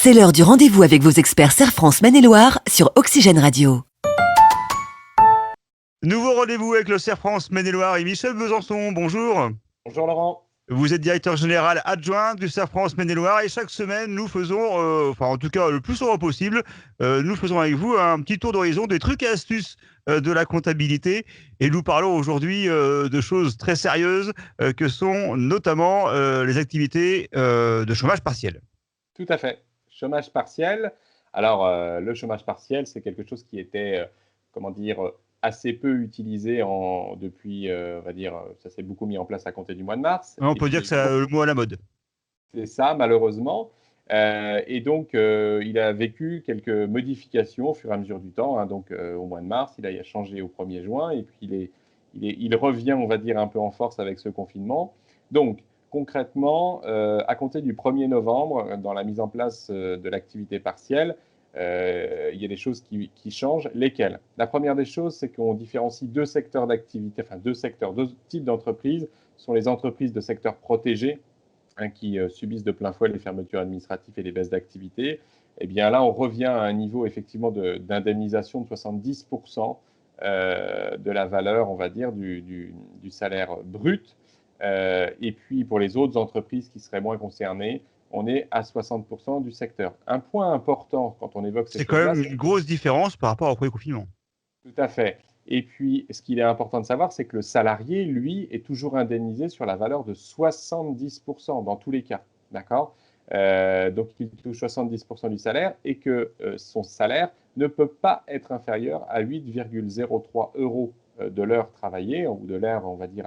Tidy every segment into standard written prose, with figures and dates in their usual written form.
C'est l'heure du rendez-vous avec vos experts Serre France Maine-et-Loire sur Oxygène Radio. Nouveau rendez-vous avec le Serre France Maine-et-Loire et Michel Besançon. Bonjour. Bonjour Laurent. Vous êtes directeur général adjoint du Serre France Maine-et-Loire et chaque semaine nous faisons, en tout cas le plus souvent possible, nous faisons avec vous un petit tour d'horizon des trucs et astuces de la comptabilité et nous parlons aujourd'hui de choses très sérieuses que sont notamment les activités de chômage partiel. Tout à fait. Chômage partiel. Alors, le chômage partiel, c'est quelque chose qui était, assez peu utilisé depuis, on va dire, ça s'est beaucoup mis en place à compter du mois de mars. On peut dire que c'est le mot à la mode. C'est ça, malheureusement. Et donc, il a vécu quelques modifications au fur et à mesure du temps. Donc, au mois de mars, il a changé au 1er juin et puis il revient, on va dire, un peu en force avec ce confinement. Donc, concrètement, à compter du 1er novembre, dans la mise en place de l'activité partielle, il y a des choses qui changent. Lesquelles? La première des choses, c'est qu'on différencie deux secteurs d'activité, deux types d'entreprises. Ce sont les entreprises de secteur protégé qui subissent de plein fouet les fermetures administratives et les baisses d'activité. Et bien là, on revient à un niveau effectivement d'indemnisation de 70% de la valeur, on va dire, du salaire brut. Et puis pour les autres entreprises qui seraient moins concernées, on est à 60% du secteur. Un point important quand on évoque ces choses-là, c'est quand même une grosse différence par rapport au premier confinement. Tout à fait. Et puis, ce qu'il est important de savoir, c'est que le salarié, lui, est toujours indemnisé sur la valeur de 70% dans tous les cas. D'accord ? Donc, il touche 70% du salaire et que son salaire ne peut pas être inférieur à 8,03 euros de l'heure travaillée ou de l'heure, on va dire,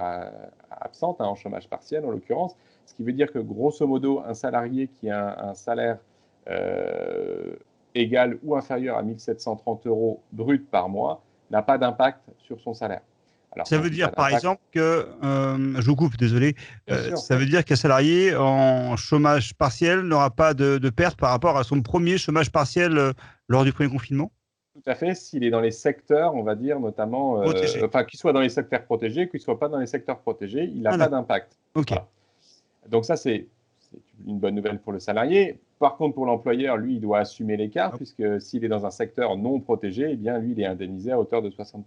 absente, en chômage partiel en l'occurrence. Ce qui veut dire que, grosso modo, un salarié qui a un salaire égal ou inférieur à 1 730 euros brut par mois n'a pas d'impact sur son salaire. Alors, ça veut dire, par exemple, que, je vous coupe, désolé, ça veut dire qu'un salarié en chômage partiel n'aura pas de perte par rapport à son premier chômage partiel lors du premier confinement? Tout à fait, s'il est dans les secteurs, on va dire, notamment, qu'il soit dans les secteurs protégés, qu'il ne soit pas dans les secteurs protégés, il n'a pas d'impact. Ok. Voilà. Donc ça, c'est une bonne nouvelle pour le salarié. Par contre, pour l'employeur, lui, il doit assumer l'écart, puisque s'il est dans un secteur non protégé, eh bien, lui, il est indemnisé à hauteur de 60%.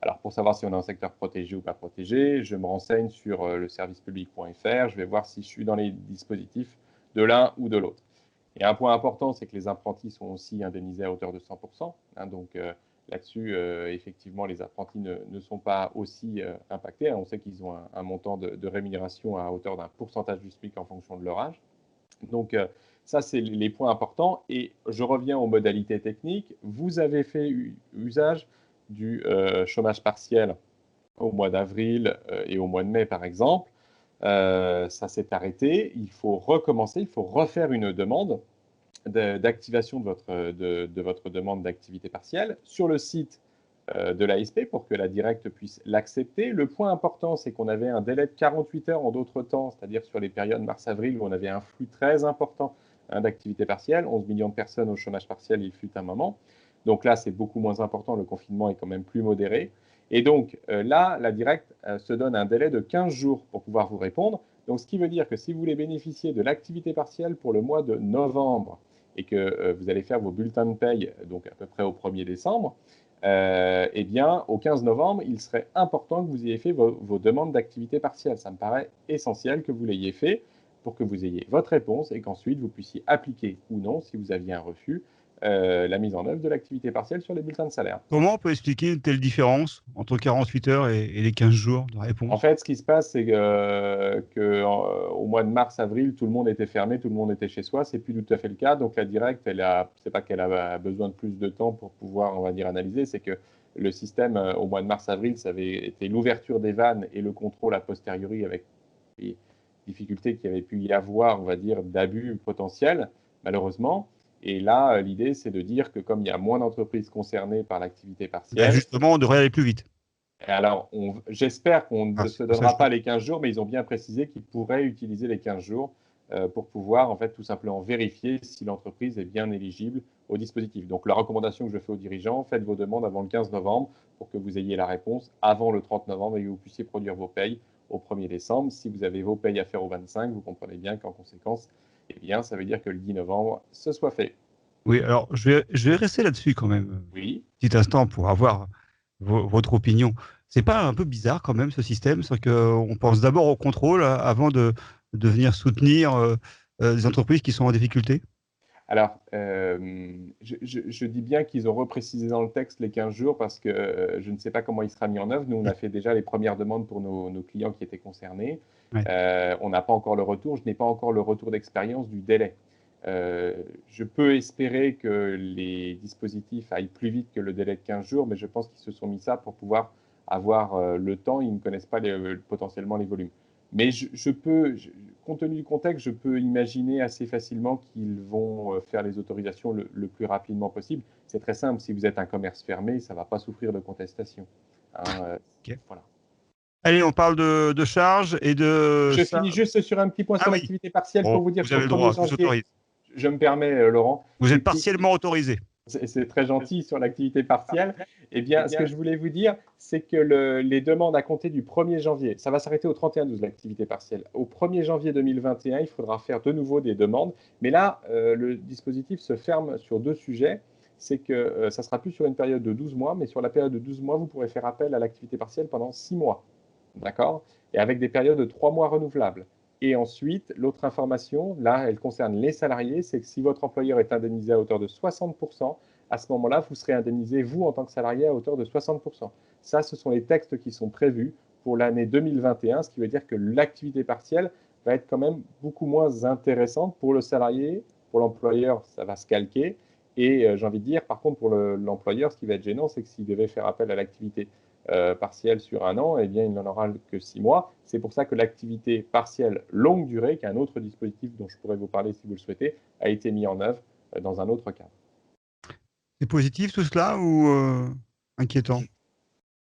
Alors, pour savoir si on est en secteur protégé ou pas protégé, je me renseigne sur le servicepublic.fr. Je vais voir si je suis dans les dispositifs de l'un ou de l'autre. Et un point important, c'est que les apprentis sont aussi indemnisés à hauteur de 100%. Donc, là-dessus, effectivement, les apprentis ne sont pas aussi impactés. On sait qu'ils ont un montant de rémunération à hauteur d'un pourcentage du SMIC en fonction de leur âge. Donc, ça, c'est les points importants. Et je reviens aux modalités techniques. Vous avez fait usage du chômage partiel au mois d'avril et au mois de mai, par exemple. Ça s'est arrêté. Il faut recommencer, il faut refaire une demande d'activation de votre demande d'activité partielle sur le site de l'ASP pour que la directe puisse l'accepter. Le point important, c'est qu'on avait un délai de 48 heures en d'autres temps, c'est-à-dire sur les périodes mars-avril où on avait un flux très important d'activité partielle, 11 millions de personnes au chômage partiel, il fut un moment. Donc là, c'est beaucoup moins important, le confinement est quand même plus modéré. Et donc là, la directe se donne un délai de 15 jours pour pouvoir vous répondre. Donc ce qui veut dire que si vous voulez bénéficier de l'activité partielle pour le mois de novembre et que vous allez faire vos bulletins de paye, donc à peu près au 1er décembre, eh bien, au 15 novembre, il serait important que vous ayez fait vos demandes d'activité partielle. Ça me paraît essentiel que vous l'ayez fait pour que vous ayez votre réponse et qu'ensuite vous puissiez appliquer ou non, si vous aviez un refus, la mise en œuvre de l'activité partielle sur les bulletins de salaire. Comment on peut expliquer une telle différence entre 48 heures et les 15 jours de réponse? En fait, ce qui se passe, c'est qu'au mois de mars-avril, tout le monde était fermé, tout le monde était chez soi. C'est plus tout à fait le cas. Donc la directe, c'est pas qu'elle a besoin de plus de temps pour pouvoir, on va dire, analyser, c'est que le système, au mois de mars-avril, ça avait été l'ouverture des vannes et le contrôle a posteriori avec les difficultés qu'il y avait pu y avoir, on va dire, d'abus potentiels, malheureusement. Et là, l'idée, c'est de dire que comme il y a moins d'entreprises concernées par l'activité partielle… justement, on devrait aller plus vite. Alors, j'espère qu'on ne se donnera pas les 15 jours, mais ils ont bien précisé qu'ils pourraient utiliser les 15 jours pour pouvoir, en fait, tout simplement vérifier si l'entreprise est bien éligible au dispositif. Donc, la recommandation que je fais aux dirigeants, faites vos demandes avant le 15 novembre pour que vous ayez la réponse avant le 30 novembre et que vous puissiez produire vos payes au 1er décembre. Si vous avez vos payes à faire au 25, vous comprenez bien qu'en conséquence, eh bien, ça veut dire que le 10 novembre, ce soit fait. Oui, alors je vais rester là-dessus quand même, Oui. un petit instant pour avoir votre opinion. C'est pas un peu bizarre quand même ce système, c'est qu'on pense d'abord au contrôle avant de venir soutenir des entreprises qui sont en difficulté? Alors, je dis bien qu'ils ont reprécisé dans le texte les 15 jours parce que je ne sais pas comment il sera mis en œuvre. Nous, on a fait déjà les premières demandes pour nos clients qui étaient concernés. Ouais. On n'a pas encore le retour. Je n'ai pas encore le retour d'expérience du délai. Je peux espérer que les dispositifs aillent plus vite que le délai de 15 jours, mais je pense qu'ils se sont mis ça pour pouvoir avoir le temps. Ils ne connaissent pas potentiellement les volumes. Mais compte tenu du contexte, je peux imaginer assez facilement qu'ils vont faire les autorisations le plus rapidement possible. C'est très simple, si vous êtes un commerce fermé, ça ne va pas souffrir de contestation. Ok. Voilà. Allez, on parle de charges et de Je ça. finis juste sur un petit point sur oui. l'activité partielle Bon, pour vous dire vous avez le qu'au droit, 1er je vous janvier, autorise. je me permets, Laurent. Vous êtes partiellement autorisé. C'est très gentil sur l'activité partielle. Eh bien, ce que je voulais vous dire, c'est que les demandes à compter du 1er janvier, ça va s'arrêter au 31/12, l'activité partielle. Au 1er janvier 2021, il faudra faire de nouveau des demandes. Mais là, le dispositif se ferme sur 2 sujets. C'est que ça ne sera plus sur une période de 12 mois, mais sur la période de 12 mois, vous pourrez faire appel à l'activité partielle pendant 6 mois. D'accord? Et avec des périodes de 3 mois renouvelables. Et ensuite, l'autre information, là, elle concerne les salariés, c'est que si votre employeur est indemnisé à hauteur de 60%, à ce moment-là, vous serez indemnisé, vous, en tant que salarié, à hauteur de 60%. Ça, ce sont les textes qui sont prévus pour l'année 2021, ce qui veut dire que l'activité partielle va être quand même beaucoup moins intéressante pour le salarié. Pour l'employeur, ça va se calquer. Et j'ai envie de dire, par contre, pour l'employeur, ce qui va être gênant, c'est que s'il devait faire appel à l'activité partielle sur 1 an, eh bien, il n'en aura que 6 mois. C'est pour ça que l'activité partielle longue durée, qui est un autre dispositif dont je pourrais vous parler si vous le souhaitez, a été mis en œuvre dans un autre cadre. C'est positif tout cela ou inquiétant?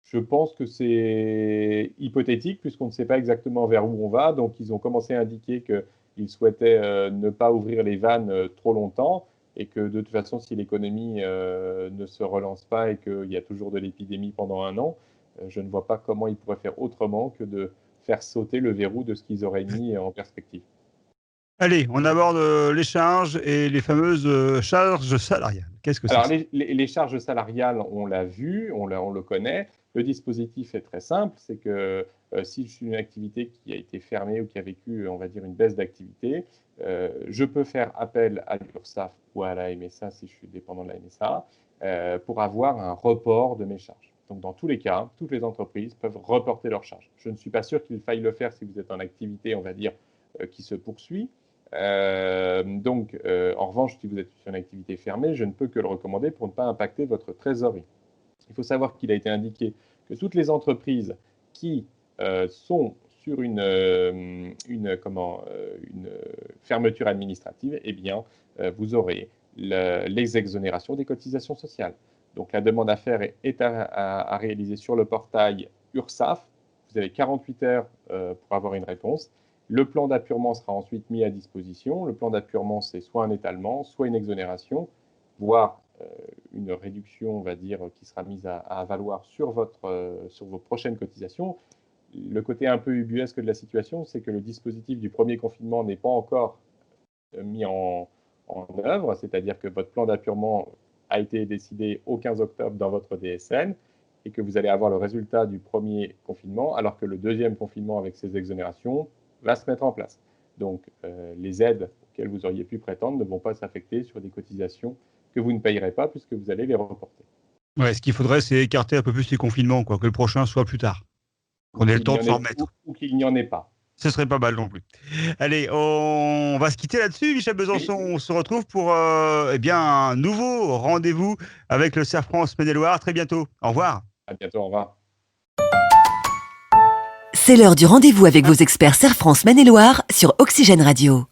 Je pense que c'est hypothétique puisqu'on ne sait pas exactement vers où on va. Donc, ils ont commencé à indiquer qu'ils souhaitaient ne pas ouvrir les vannes trop longtemps et que de toute façon, si l'économie ne se relance pas et qu'il y a toujours de l'épidémie pendant 1 an, je ne vois pas comment ils pourraient faire autrement que de faire sauter le verrou de ce qu'ils auraient mis en perspective. Allez, on aborde les charges et les fameuses charges salariales. Qu'est-ce que c'est Alors, que ça? les charges salariales, on l'a vu, on le connaît. Le dispositif est très simple, c'est que si je suis une activité qui a été fermée ou qui a vécu, on va dire, une baisse d'activité, je peux faire appel à l'URSSAF ou à la MSA si je suis dépendant de la MSA pour avoir un report de mes charges. Donc, dans tous les cas, toutes les entreprises peuvent reporter leurs charges. Je ne suis pas sûr qu'il faille le faire si vous êtes en activité, on va dire, qui se poursuit. En revanche, si vous êtes sur une activité fermée, je ne peux que le recommander pour ne pas impacter votre trésorerie. Il faut savoir qu'il a été indiqué que toutes les entreprises qui sont sur une fermeture administrative, eh bien, vous aurez les exonérations des cotisations sociales. Donc, la demande à faire est à réaliser sur le portail URSSAF. Vous avez 48 heures pour avoir une réponse. Le plan d'appurement sera ensuite mis à disposition. Le plan d'appurement, c'est soit un étalement, soit une exonération, voire une réduction, on va dire, qui sera mise à valoir sur vos prochaines cotisations. Le côté un peu ubuesque de la situation, c'est que le dispositif du premier confinement n'est pas encore mis en œuvre, c'est-à-dire que votre plan d'appurement a été décidé au 15 octobre dans votre DSN et que vous allez avoir le résultat du premier confinement, alors que le deuxième confinement avec ces exonérations va se mettre en place. Donc, les aides auxquelles vous auriez pu prétendre ne vont pas s'affecter sur des cotisations que vous ne payerez pas puisque vous allez les reporter. Ouais, ce qu'il faudrait, c'est écarter un peu plus les confinements, quoi, que le prochain soit plus tard. Qu'on ait le temps de s'en remettre. Ou qu'il n'y en ait pas. Ce serait pas mal non plus. Allez, on va se quitter là-dessus, Michel Besançon. Oui. On se retrouve pour un nouveau rendez-vous avec le CERF France Maine-et-Loire. Très bientôt. Au revoir. À bientôt, au revoir. C'est l'heure du rendez-vous avec vos experts CERF France Maine-et-Loire sur Oxygène Radio.